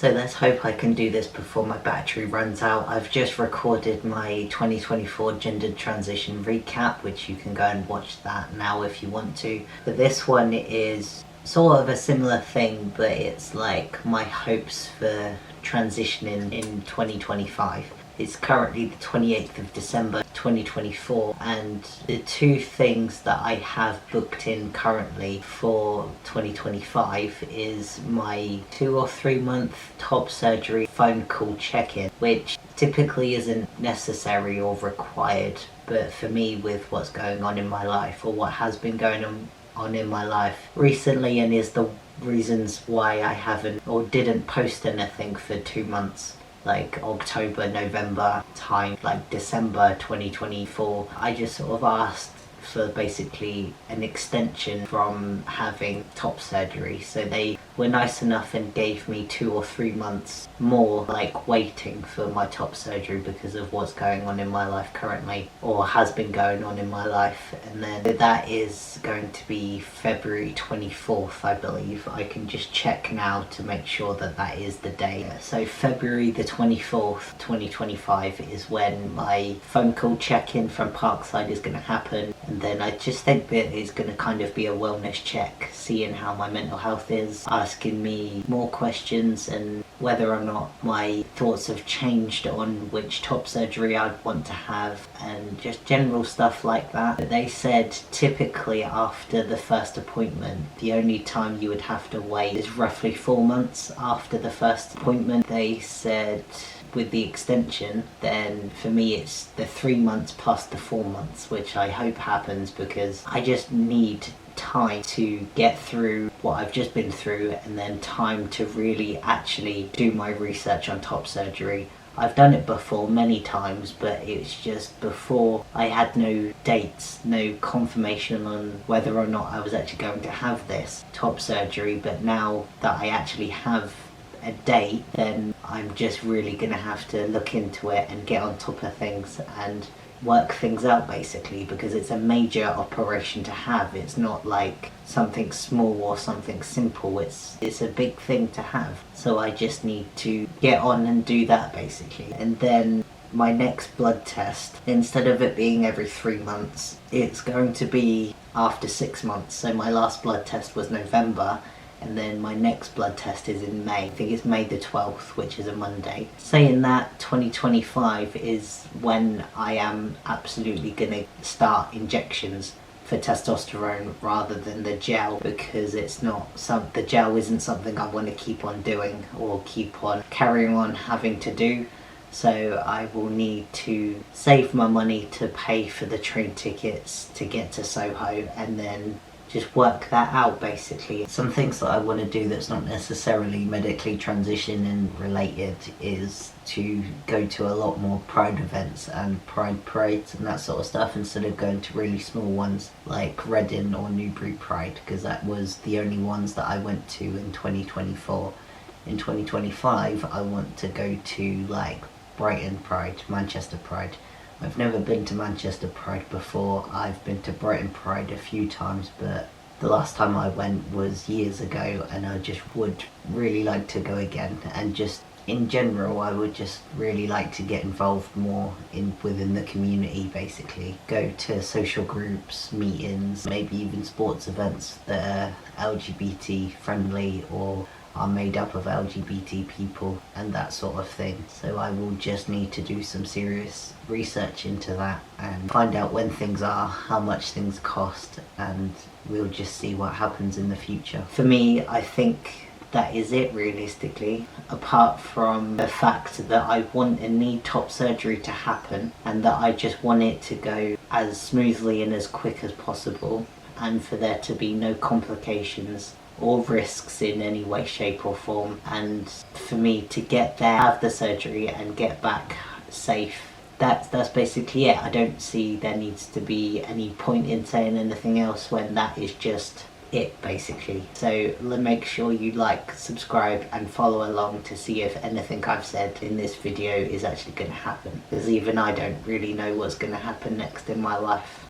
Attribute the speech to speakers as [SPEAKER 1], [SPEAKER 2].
[SPEAKER 1] So let's hope I can do this before my battery runs out. I've just recorded my 2024 gender transition recap, which you can go and watch that now if you want to. But this one is sort of a similar thing, but it's like my hopes for transitioning in 2025. It's currently the 28th of December 2024, and the two things that I have booked in currently for 2025 is my 2 or 3 month top surgery phone call check-in, which typically isn't necessary or required, but for me, with what's going on in my life, or what has been going on in my life recently, and is the reasons why I haven't or didn't post anything for 2 months, like October, November time, like December 2024. I just sort of asked for basically an extension from having top surgery, so they were nice enough and gave me 2 or 3 months more, like waiting for my top surgery because of what's going on in my life currently, or has been going on in my life. And then that is going to be February 24th, I believe. I can just check now to make sure that that is the day. So February the 24th 2025 is when my phone call check-in from Parkside is going to happen. And then I just think that it's going to kind of be a wellness check, seeing how my mental health is, asking me more questions and whether or not my thoughts have changed on which top surgery I'd want to have, and just general stuff like that. They said typically after the first appointment, the only time you would have to wait is roughly 4 months after the first appointment. They said with the extension, then for me it's the 3 months plus the 4 months, which I hope happens because I just need time to get through what I've just been through, and then time to really actually do my research on top surgery. I've done it before many times, but it's just before I had no dates, no confirmation on whether or not I was actually going to have this top surgery. But now that I actually have a date, then I'm just really gonna have to look into it and get on top of things and work things out, basically, because it's a major operation to have. It's not like something small or something simple. It's a big thing to have, so I just need to get on and do that, basically. And then my next blood test, instead of it being every 3 months, it's going to be after 6 months. So my last blood test was November, and then my next blood test is in May. I think it's May the 12th, which is a Monday. Saying that, 2025 is when I am absolutely gonna start injections for testosterone rather than the gel, because it's not the gel isn't something I want to keep on doing or keep on carrying on having to do. So I will need to save my money to pay for the train tickets to get to Soho, and then just work that out, basically. Some things that I want to do that's not necessarily medically transitioning related is to go to a lot more pride events and pride parades and that sort of stuff, instead of going to really small ones like Reading or Newbury Pride, because that was the only ones that I went to in 2024. In 2025 I want to go to like Brighton Pride, Manchester Pride. I've never been to Manchester Pride before. I've been to Brighton Pride a few times, but the last time I went was years ago, and I just would really like to go again. And just in general, I would just really like to get involved more within the community, basically. Go to social groups, meetings, maybe even sports events that are LGBT friendly or are made up of LGBT people and that sort of thing. So I will just need to do some serious research into that and find out when things are, how much things cost, and we'll just see what happens in the future. For me, I think that is it realistically, apart from the fact that I want and need top surgery to happen, and that I just want it to go as smoothly and as quick as possible, and for there to be no complications or risks in any way, shape or form, and for me to get there, have the surgery and get back safe. That's basically it. I don't see there needs to be any point in saying anything else when that is just it, basically. So make sure you like, subscribe and follow along to see if anything I've said in this video is actually going to happen, because even I don't really know what's going to happen next in my life.